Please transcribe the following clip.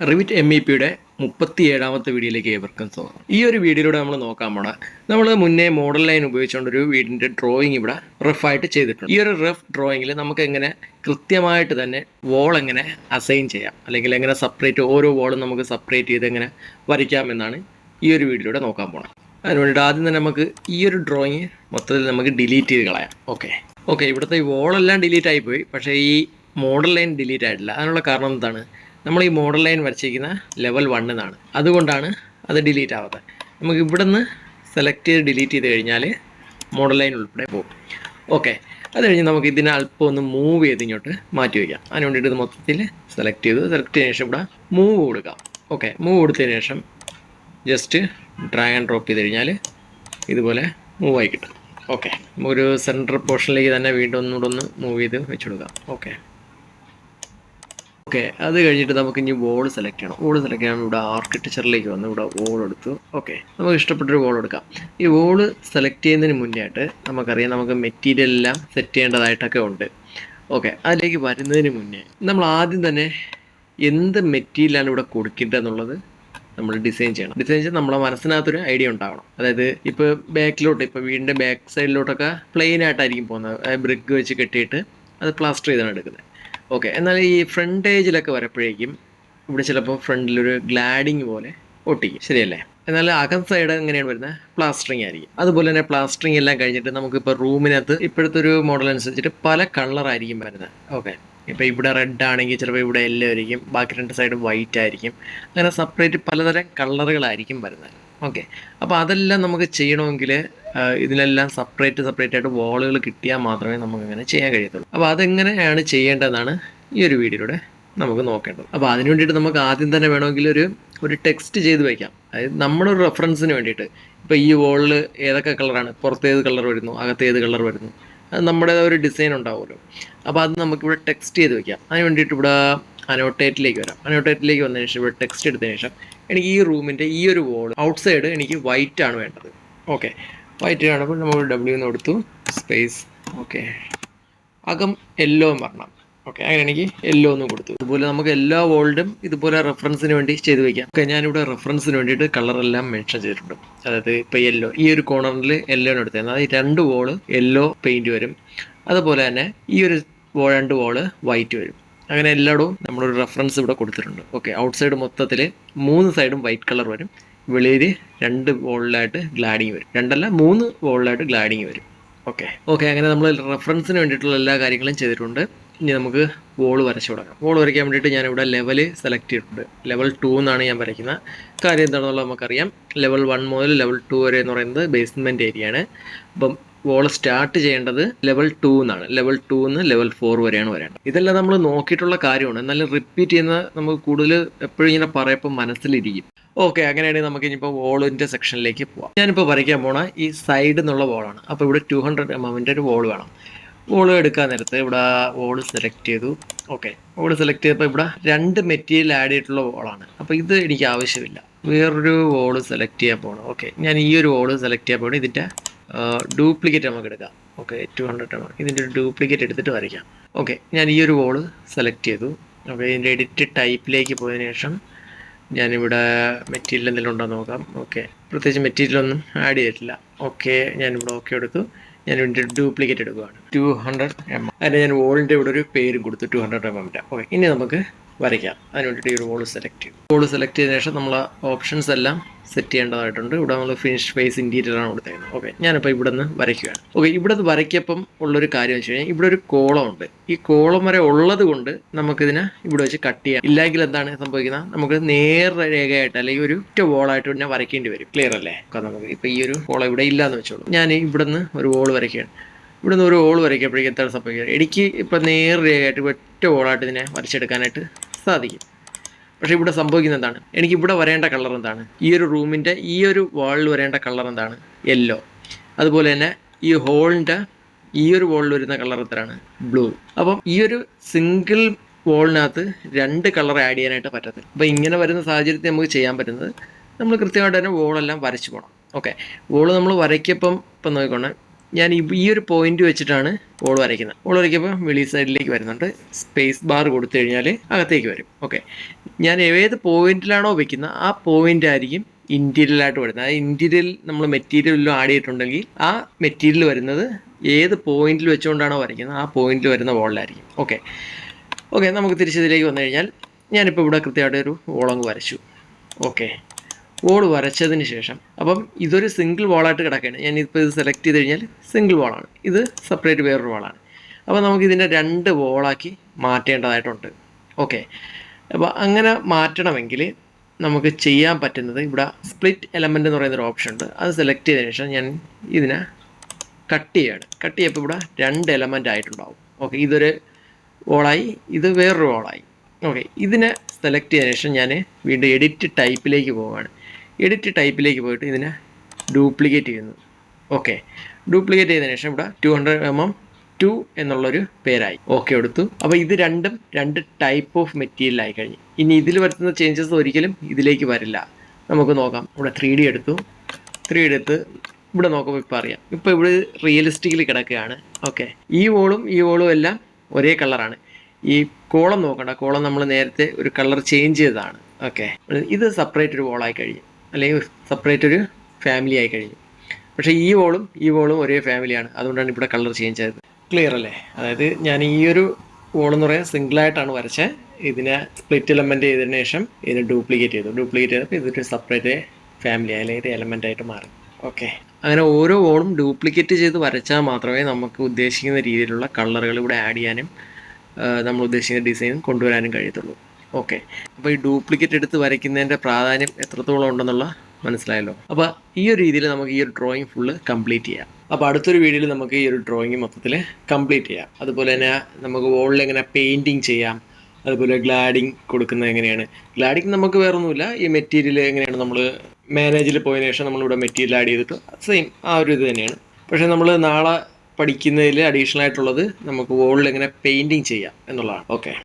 Revit MEPയുടെ 37ാമത്തെ വീഡിയോയിലേക്ക് ഏവർക്കും സ്വാഗതം. ഈ ഒരു വീഡിയോയിലൂടെ നമ്മൾ നോക്കാൻ പോണ നമ്മൾ മുന്നേ മോഡൽ ലൈൻ ഉപയോഗിച്ചുകൊണ്ടൊരു വീടിൻ്റെ ഡ്രോയിങ് ഇവിടെ റഫായിട്ട് ചെയ്തിട്ടുണ്ട്. ഈ ഒരു റഫ് ഡ്രോയിങ്ങിൽ നമുക്ക് എങ്ങനെ കൃത്യമായിട്ട് തന്നെ വോൾ എങ്ങനെ അസൈൻ ചെയ്യാം, അല്ലെങ്കിൽ എങ്ങനെ സെപ്പറേറ്റ് ഓരോ വോളും നമുക്ക് സെപ്പറേറ്റ് ചെയ്ത് എങ്ങനെ വരയ്ക്കാം എന്നാണ് ഈ ഒരു വീഡിയോയിലൂടെ നോക്കാൻ പോണത്. അതിന് വേണ്ടിയിട്ട് ആദ്യം തന്നെ നമുക്ക് ഈ ഒരു ഡ്രോയിങ് മൊത്തത്തിൽ നമുക്ക് ഡിലീറ്റ് ചെയ്ത് കളയാം. ഓക്കെ ഇവിടുത്തെ ഈ വോളെല്ലാം ഡിലീറ്റ് ആയിപ്പോയി, പക്ഷേ ഈ മോഡൽ ലൈൻ ഡിലീറ്റ് ആയിട്ടില്ല. അതിനുള്ള കാരണം എന്താണ്? നമ്മൾ ഈ മോഡൽ ലൈൻ വരച്ചിരിക്കുന്ന ലെവൽ 1 എന്നാണ്, അതുകൊണ്ടാണ് അത് ഡിലീറ്റ് ആവാത്തത്. നമുക്ക് ഇവിടെ നിന്ന് സെലക്ട് ചെയ്ത് ഡിലീറ്റ് ചെയ്ത് കഴിഞ്ഞാൽ മോഡൽ ലൈൻ ഉൾപ്പെടെ പോകും. ഓക്കെ, അത് കഴിഞ്ഞ് നമുക്ക് ഇതിനെ അല്പം ഒന്ന് മൂവ് ചെയ്ത് ഇങ്ങോട്ട് മാറ്റി വയ്ക്കാം. അതിന് വേണ്ടിയിട്ട് ഇത് മൊത്തത്തിൽ സെലക്ട് ചെയ്തതിന് ശേഷം ഇവിടെ മൂവ് കൊടുക്കാം. ഓക്കെ, മൂവ് കൊടുത്തതിന് ശേഷം ജസ്റ്റ് ഡ്രാഗ് ആൻഡ് ഡ്രോപ്പ് ചെയ്ത് കഴിഞ്ഞാൽ ഇതുപോലെ മൂവ് ആയി കിട്ടും. ഓക്കെ, നമുക്കൊരു സെൻറ്റർ പോർഷനിലേക്ക് തന്നെ വീണ്ടും ഒന്നുകൂടെ ഒന്ന് മൂവ് ചെയ്ത് വെച്ച് കൊടുക്കാം. ഓക്കെ, അത് കഴിഞ്ഞിട്ട് നമുക്ക് ഇനി വോൾ സെലക്ട് ചെയ്യണം. വോൾ സെലക്ട് ചെയ്യാൻ ഇവിടെ ആർക്കിടെക്ചറിലേക്ക് വന്ന് ഇവിടെ വോൾ എടുത്തു. ഓക്കെ, നമുക്ക് ഇഷ്ടപ്പെട്ടൊരു വോൾ എടുക്കാം. ഈ വോൾ സെലക്ട് ചെയ്യുന്നതിന് മുന്നേ ആയിട്ട് നമുക്കറിയാം നമുക്ക് മെറ്റീരിയൽ എല്ലാം സെറ്റ് ചെയ്യേണ്ടതായിട്ടൊക്കെ ഉണ്ട്. ഓക്കെ, അതിലേക്ക് വരുന്നതിന് മുന്നേ നമ്മൾ ആദ്യം തന്നെ എന്ത് മെറ്റീരിയലാണ് ഇവിടെ കൊടുക്കേണ്ടതെന്നുള്ളത് നമ്മൾ ഡിസൈൻ ചെയ്ത് നമ്മളെ മനസ്സിനകത്തൊരു ഐഡിയ ഉണ്ടാവണം. അതായത് ഇപ്പോൾ ബാക്കിലോട്ട്, ഇപ്പോൾ വീടിൻ്റെ ബാക്ക് സൈഡിലോട്ടൊക്കെ പ്ലെയിൻ ആയിട്ടായിരിക്കും പോകുന്നത്, ബ്രിക്ക് വെച്ച് കെട്ടിയിട്ട് അത് പ്ലാസ്റ്റർ ചെയ്താണ് എടുക്കുന്നത്. ഓക്കെ, എന്നാൽ ഈ ഫ്രണ്ട് ഏജിലൊക്കെ വരപ്പോഴേക്കും ഇവിടെ ചിലപ്പോൾ ഫ്രണ്ടിലൊരു ഗ്ലാഡിങ് പോലെ ഒട്ടിക്കും, ശരിയല്ലേ? എന്നാൽ അകം സൈഡ് എങ്ങനെയാണ് വരുന്നത്? പ്ലാസ്റ്ററിങ് ആയിരിക്കും. അതുപോലെ തന്നെ പ്ലാസ്റ്ററിങ് എല്ലാം കഴിഞ്ഞിട്ട് നമുക്കിപ്പോൾ റൂമിനകത്ത് ഇപ്പോഴത്തെ ഒരു മോഡൽ അനുസരിച്ചിട്ട് പല കളറായിരിക്കും വരുന്നത്. ഓക്കെ, ഇപ്പോൾ ഇവിടെ റെഡ് ആണെങ്കിൽ ചിലപ്പോൾ ഇവിടെ യെല്ലോ ആയിരിക്കും, ബാക്കി രണ്ട് സൈഡ് വൈറ്റ് ആയിരിക്കും. അങ്ങനെ സെപ്പറേറ്റ് പലതരം കളറുകളായിരിക്കും വരുന്നത്. ഓക്കെ, അപ്പോൾ അതെല്ലാം നമുക്ക് ചെയ്യണമെങ്കിൽ ഇതിനെല്ലാം സെപ്പറേറ്റ് ആയിട്ട് വോളുകൾ കിട്ടിയാൽ മാത്രമേ നമുക്ക് അങ്ങനെ ചെയ്യാൻ കഴിയത്തുള്ളൂ. അപ്പോൾ അതെങ്ങനെയാണ് ചെയ്യേണ്ടതെന്നാണ് ഈ ഒരു വീഡിയോയിലൂടെ നമുക്ക് നോക്കേണ്ടത്. അപ്പോൾ അതിന് വേണ്ടിയിട്ട് നമുക്ക് ആദ്യം തന്നെ വേണമെങ്കിൽ ഒരു ടെക്സ്റ്റ് ചെയ്ത് വയ്ക്കാം. അതായത് നമ്മുടെ ഒരു റെഫറൻസിന് വേണ്ടിയിട്ട് ഇപ്പോൾ ഈ വോളിൽ ഏതൊക്കെ കളറാണ്, പുറത്ത് ഏത് കളർ വരുന്നു, അകത്ത് ഏത് കളർ വരുന്നു, അത് നമ്മുടെ ഒരു ഡിസൈൻ ഉണ്ടാവുമല്ലോ. അപ്പോൾ അത് നമുക്കിവിടെ ടെക്സ്റ്റ് ചെയ്ത് വയ്ക്കാം. അതിന് വേണ്ടിയിട്ട് ഇവിടെ അനോട്ടേറ്റിലേക്ക് വരാം. അനോട്ടേറ്റിലേക്ക് വന്നതിന് ശേഷം ഇവിടെ ടെക്സ്റ്റ് എടുത്തതിന് ശേഷം എനിക്ക് ഈ റൂമിൻ്റെ ഈ ഒരു വോൾ ഔട്ട് സൈഡ് എനിക്ക് വൈറ്റ് ആണ് വേണ്ടത്. ഓക്കെ, വൈറ്റ് കാണുമ്പോൾ നമ്മൾ W എന്ന് കൊടുത്തു, സ്പേസ്. ഓക്കെ, അകം യെല്ലോ വരണം. ഓക്കെ, അങ്ങനെ എനിക്ക് യെല്ലോ എന്ന് കൊടുത്തു. അതുപോലെ നമുക്ക് എല്ലാ വോൾഡും ഇതുപോലെ റെഫറൻസിന് വേണ്ടി ചെയ്ത് വയ്ക്കാം. ഓക്കെ, ഞാനിവിടെ റെഫറൻസിന് വേണ്ടിയിട്ട് കളറെല്ലാം മെൻഷൻ ചെയ്തിട്ടുണ്ട്. അതായത് ഇപ്പോൾ യെല്ലോ, ഈ ഒരു കോർണറിൽ യെല്ലോയാണ് എടുത്തത്. അതായത് 2 വോള് യെല്ലോ പെയിൻറ്റ് വരും. അതുപോലെ തന്നെ ഈ ഒരു 2 വോള് വൈറ്റ് വരും. അങ്ങനെ എല്ലായിടവും നമ്മളൊരു റെഫറൻസ് ഇവിടെ കൊടുത്തിട്ടുണ്ട്. ഓക്കെ, ഔട്ട് സൈഡ് മൊത്തത്തിൽ 3 സൈഡും വൈറ്റ് കളർ വരും. വെളിയിൽ 2 വോളിലായിട്ട് ഗ്ലാഡിങ് വരും. 3 വോളിലായിട്ട് ഗ്ലാഡിങ് വരും. ഓക്കെ, അങ്ങനെ നമ്മൾ റെഫറൻസിന് വേണ്ടിയിട്ടുള്ള എല്ലാ കാര്യങ്ങളും ചെയ്തിട്ടുണ്ട്. ഇനി നമുക്ക് വോൾ വരച്ചു തുടങ്ങാം. വോൾ വരയ്ക്കാൻ വേണ്ടിയിട്ട് ഞാനിവിടെ ലെവൽ സെലക്ട് ചെയ്തിട്ടുണ്ട്. ലെവൽ 2 എന്നാണ് ഞാൻ വരയ്ക്കുന്നത്. കാര്യം എന്താണെന്നുള്ളത് നമുക്കറിയാം. ലെവൽ 1 മുതൽ ലെവൽ 2 വരെ എന്ന് പറയുന്നത് ബേസ്മെൻറ്റ് ഏരിയയാണ്. അപ്പം വോൾ സ്റ്റാർട്ട് ചെയ്യേണ്ടത് ലെവൽ 2 എന്നാണ്. ലെവൽ 2 നിന്ന് ലെവൽ 4 വരെയാണ് വരേണ്ടത്. ഇതെല്ലാം നമ്മൾ നോക്കിയിട്ടുള്ള കാര്യമാണ്. എന്നാലും റിപ്പീറ്റ് ചെയ്യുന്ന നമുക്ക് കൂടുതൽ എപ്പോഴും ഇങ്ങനെ പറയപ്പോൾ മനസ്സിലിരിക്കും. ഓക്കെ, അങ്ങനെയാണെങ്കിൽ നമുക്ക് ഇനിയിപ്പോൾ വോളിൻ്റെ സെക്ഷനിലേക്ക് പോവാം. ഞാനിപ്പോൾ വരയ്ക്കാൻ പോണ ഈ സൈഡിൽ നിന്നുള്ള വോളാണ്. അപ്പോൾ ഇവിടെ 200 mm ഒരു വോൾ വേണം. വോൾ എടുക്കാൻ നേരത്ത് ഇവിടെ വോൾ സെലക്ട് ചെയ്തു. ഓക്കെ, വോൾ സെലക്ട് ചെയ്തപ്പോൾ ഇവിടെ 2 മെറ്റീരിയൽ ആഡ് ചെയ്തിട്ടുള്ള വോളാണ്. അപ്പോൾ ഇത് എനിക്ക് ആവശ്യമില്ല. വേറൊരു വോൾ സെലക്ട് ചെയ്യാൻ പോകണം. ഓക്കെ, ഞാൻ ഈ ഒരു വോൾ സെലക്ട് ചെയ്യാൻ പോകണം. ഇതിൻ്റെ ഡ്യൂപ്ലിക്കേറ്റ് നമുക്ക് എടുക്കാം. ഓക്കെ, 200 mm ഇതിൻ്റെ ഒരു ഡ്യൂപ്ലിക്കേറ്റ് എടുത്തിട്ട് വരയ്ക്കാം. ഓക്കെ, ഞാൻ ഈ ഒരു വോൾ സെലക്ട് ചെയ്തു. ഓക്കെ, ഇതിൻ്റെ എഡിറ്റ് ടൈപ്പിലേക്ക് പോയതിന് ശേഷം ഞാനിവിടെ മെറ്റീരിയൽ എന്തെങ്കിലും ഉണ്ടോ നോക്കാം. ഓക്കെ, പ്രത്യേകിച്ച് മെറ്റീരിയലൊന്നും ആഡ് ചെയ്തിട്ടില്ല. ഓക്കെ, ഞാനിവിടെ ഓക്കെ എടുത്തു. ഞാൻ ഇതിൻ്റെ ഡ്യൂപ്ലിക്കേറ്റ് എടുക്കുകയാണ്. 200 mm. അതിന് ഞാൻ വോളിൻ്റെ ഇവിടെ ഒരു പേരും കൊടുത്തു, 200 mm. ഓക്കെ, ഇനി നമുക്ക് വരയ്ക്കാം. അതിന് വേണ്ടിയിട്ട് ഈ ഒരു വോൾ സെലക്ട് ചെയ്യും. വോൾ സെലക്ട് ചെയ്തതിന് ശേഷം നമ്മൾ ഓപ്ഷൻസ് എല്ലാം സെറ്റ് ചെയ്യേണ്ടതായിട്ടുണ്ട്. ഇവിടെ നമ്മൾ ഫിനിഷ് ഫേസ് ഇൻറ്റീരിയറാണ് കൊടുത്തേക്കുന്നത്. ഓക്കെ, ഞാനിപ്പോൾ ഇവിടെ നിന്ന് വരയ്ക്കുകയാണ്. ഓക്കെ, ഇവിടെ നിന്ന് വരയ്ക്കപ്പം ഉള്ളൊരു കാര്യം വെച്ച് കഴിഞ്ഞാൽ ഇവിടെ ഒരു കോളം ഉണ്ട്. ഈ കോളം വരെ ഉള്ളത് കൊണ്ട് നമുക്കിതിനെ ഇവിടെ വെച്ച് കട്ട് ചെയ്യാം. ഇല്ലെങ്കിൽ എന്താണ് സംഭവിക്കുന്നത്? നമുക്ക് നേർരേഖയായിട്ട് അല്ലെങ്കിൽ ഒരു ഒറ്റ വോളായിട്ട് തന്നെ വരയ്ക്കേണ്ടി വരും. ക്ലിയർ അല്ലേ? നമുക്ക് ഇപ്പോൾ ഈ ഒരു കോളം ഇവിടെ ഇല്ലയെന്ന് വെച്ചോളൂ. ഞാൻ ഇവിടെ നിന്ന് ഒരു വോൾ വരയ്ക്കുകയാണ്. ഇവിടെ നിന്ന് ഒരു വോൾ വരയ്ക്കുമ്പോഴേക്കും എന്താണ് സംഭവിക്കുക? എനിക്ക് ഇപ്പോൾ നേർരേഖയായിട്ട് ഒറ്റ വോളായിട്ട് ഇതിനെ വരച്ചെടുക്കാനായിട്ട് സാധിക്കും. പക്ഷേ ഇവിടെ സംഭവിക്കുന്നത് എന്താണ്? എനിക്ക് ഇവിടെ വരേണ്ട കളർ എന്താണ്? ഈ ഒരു റൂമിൻ്റെ ഈ ഒരു വാളിൽ വരേണ്ട കളർ എന്താണ്? യെല്ലോ. അതുപോലെ തന്നെ ഈ ഹോളിൻ്റെ ഈ ഒരു വോളിൽ വരുന്ന കളർ എത്രയാണ്? ബ്ലൂ. അപ്പം ഈ ഒരു സിംഗിൾ വോളിനകത്ത് 2 കളർ ആഡ് ചെയ്യാനായിട്ട് പറ്റത്തില്ല. അപ്പോൾ ഇങ്ങനെ വരുന്ന സാഹചര്യത്തിൽ നമുക്ക് ചെയ്യാൻ പറ്റുന്നത് നമ്മൾ കൃത്യമായിട്ട് തന്നെ വോളെല്ലാം വരച്ച് പോകണം. ഓക്കെ, വോള് നമ്മൾ വരയ്ക്കപ്പം ഇപ്പം നോക്കിക്കോണേ, ഞാൻ ഈ ഒരു പോയിന്റ് വെച്ചിട്ടാണ് വോൾ വരയ്ക്കുന്നത്. വോൾ വരയ്ക്കുമ്പോൾ വെളി സൈഡിലേക്ക് വരുന്നുണ്ട്. സ്പേസ് ബാർ കൊടുത്തു കഴിഞ്ഞാൽ അകത്തേക്ക് വരും. ഓക്കെ, ഞാൻ ഏത് പോയിന്റിലാണോ വെക്കുന്നത് ആ പോയിന്റ് ആയിരിക്കും ഇൻറ്റീരിയലായിട്ട് വരുന്നത്. ആ ഇൻറ്റീരിയൽ നമ്മൾ മെറ്റീരിയലിലും ആഡ് ചെയ്തിട്ടുണ്ടെങ്കിൽ ആ മെറ്റീരിയൽ വരുന്നത് ഏത് പോയിന്റിൽ വെച്ചുകൊണ്ടാണോ വരയ്ക്കുന്നത് ആ പോയിന്റിൽ വരുന്ന വോളിലായിരിക്കും. ഓക്കെ ഓക്കെ നമുക്ക് തിരിച്ചതിലേക്ക് വന്നു കഴിഞ്ഞാൽ ഞാനിപ്പോൾ ഇവിടെ കൃത്യമായിട്ട് ഒരു വോളങ്ങ് വരച്ചു. ഓക്കെ, വോൾ വരച്ചതിന് ശേഷം അപ്പം ഇതൊരു സിംഗിൾ വോളായിട്ട് കിടക്കുകയാണ്. ഞാനിപ്പോൾ ഇത് സെലക്ട് ചെയ്ത് കഴിഞ്ഞാൽ സിംഗിൾ വോളാണ്, ഇത് സെപ്പറേറ്റ് വേറൊരു വോളാണ്. അപ്പോൾ നമുക്കിതിനെ 2 വോളാക്കി മാറ്റേണ്ടതായിട്ടുണ്ട്. ഓക്കെ, അപ്പോൾ അങ്ങനെ മാറ്റണമെങ്കിൽ നമുക്ക് ചെയ്യാൻ പറ്റുന്നത് ഇവിടെ സ്പ്ലിറ്റ് എലമെൻ്റ് എന്ന് പറയുന്നൊരു ഓപ്ഷൻ ഉണ്ട്. അത് സെലക്ട് ചെയ്തതിന് ശേഷം ഞാൻ ഇതിനെ കട്ട് ചെയ്യാണ്. കട്ട് ചെയ്യപ്പോൾ ഇവിടെ 2 എലമെൻ്റ് ആയിട്ടുണ്ടാവും. ഓക്കെ, ഇതൊരു വോളായി, ഇത് വേറൊരു വോളായി. ഓക്കെ, ഇതിനെ സെലക്ട് ചെയ്തതിന് ശേഷം ഞാൻ വീണ്ടും എഡിറ്റ് ടൈപ്പിലേക്ക് പോവുകയാണ്. എഡിറ്റ് ടൈപ്പിലേക്ക് പോയിട്ട് ഇതിനെ ഡ്യൂപ്ലിക്കേറ്റ് ചെയ്യുന്നു. ഓക്കെ, ഡ്യൂപ്ലിക്കേറ്റ് ചെയ്തതിന് ശേഷം ഇവിടെ 200mm2 എന്നുള്ളൊരു പേരായി. ഓക്കെ എടുത്തു. അപ്പോൾ ഇത് രണ്ടും 2 ടൈപ്പ് ഓഫ് മെറ്റീരിയലായി കഴിഞ്ഞു. ഇനി ഇതിൽ വരുത്തുന്ന ചേഞ്ചസ് ഒരിക്കലും ഇതിലേക്ക് വരില്ല. നമുക്ക് നോക്കാം. ഇവിടെ 3D എടുത്തു. 3D എടുത്ത് ഇവിടെ നോക്കുമ്പോൾ ഇപ്പോൾ അറിയാം, ഇപ്പോൾ ഇവിടെ റിയലിസ്റ്റിക്കലി കിടക്കുകയാണ്. ഓക്കെ, ഈ വോളും എല്ലാം ഒരേ കളറാണ്. ഈ കോളം നോക്കണ്ട, കോളം നമ്മൾ നേരത്തെ ഒരു കളർ ചേഞ്ച് ചെയ്തതാണ്. ഓക്കെ, ഇത് സെപ്പറേറ്റ് ഒരു വോളായി കഴിഞ്ഞു, അല്ലെങ്കിൽ സെപ്പറേറ്റ് ഒരു ഫാമിലി ആയി കഴിഞ്ഞു. പക്ഷേ ഈ വോളും ഒരേ ഫാമിലിയാണ്, അതുകൊണ്ടാണ് ഇവിടെ കളർ ചേഞ്ച് ആയത്. ക്ലിയർ അല്ലേ? അതായത് ഞാൻ ഈ ഒരു വോളെന്ന് പറയാൻ സിംഗിളായിട്ടാണ് വരച്ചത്. ഇതിനെ സ്പ്ലിറ്റ് എലമെൻറ്റ് ചെയ്തതിന് ശേഷം ഇതിനെ ഡ്യൂപ്ലിക്കേറ്റ് ചെയ്തപ്പോൾ ഇതൊരു സെപ്പറേറ്റ് ഫാമിലി അല്ലെങ്കിൽ ഒരു എലമെൻ്റ് ആയിട്ട് മാറി. ഓക്കെ, അങ്ങനെ ഓരോ വോളും ഡ്യൂപ്ലിക്കേറ്റ് ചെയ്ത് വരച്ചാൽ മാത്രമേ നമുക്ക് ഉദ്ദേശിക്കുന്ന രീതിയിലുള്ള കളറുകൾ ഇവിടെ ആഡ് ചെയ്യാനും നമ്മൾ ഉദ്ദേശിക്കുന്ന ഡിസൈൻ കൊണ്ടുവരാനും കഴിയത്തുള്ളൂ. ഓക്കെ, അപ്പോൾ ഈ ഡ്യൂപ്ലിക്കേറ്റ് എടുത്ത് വരയ്ക്കുന്നതിൻ്റെ പ്രാധാന്യം എത്രത്തോളം ഉണ്ടെന്നുള്ള മനസ്സിലായല്ലോ. അപ്പോൾ ഈ ഒരു രീതിയിൽ നമുക്ക് ഈ ഒരു ഡ്രോയിങ് ഫുള്ള് കംപ്ലീറ്റ് ചെയ്യാം. അപ്പോൾ അടുത്തൊരു വീഡിയോയിൽ നമുക്ക് ഈ ഒരു ഡ്രോയിങ് മൊത്തത്തിൽ കംപ്ലീറ്റ് ചെയ്യാം. അതുപോലെ തന്നെ നമുക്ക് വോളിൽ എങ്ങനെ പെയിൻറ്റിങ് ചെയ്യാം, അതുപോലെ ഗ്ലാഡിങ് കൊടുക്കുന്നത് എങ്ങനെയാണ്. ഗ്ലാഡിങ് നമുക്ക് വേറൊന്നുമില്ല, ഈ മെറ്റീരിയൽ എങ്ങനെയാണ് നമ്മൾ മാനേജിൽ പോയതിനു ശേഷം നമ്മളിവിടെ മെറ്റീരിയൽ ആഡ് ചെയ്തിട്ട് സെയിം ആ ഒരു ഇത് തന്നെയാണ്. പക്ഷേ നമ്മൾ നാളെ പഠിക്കുന്നതിൽ അഡീഷണൽ ആയിട്ടുള്ളത് നമുക്ക് വോളിൽ എങ്ങനെ പെയിൻറ്റിങ് ചെയ്യാം എന്നുള്ളതാണ്. ഓക്കെ.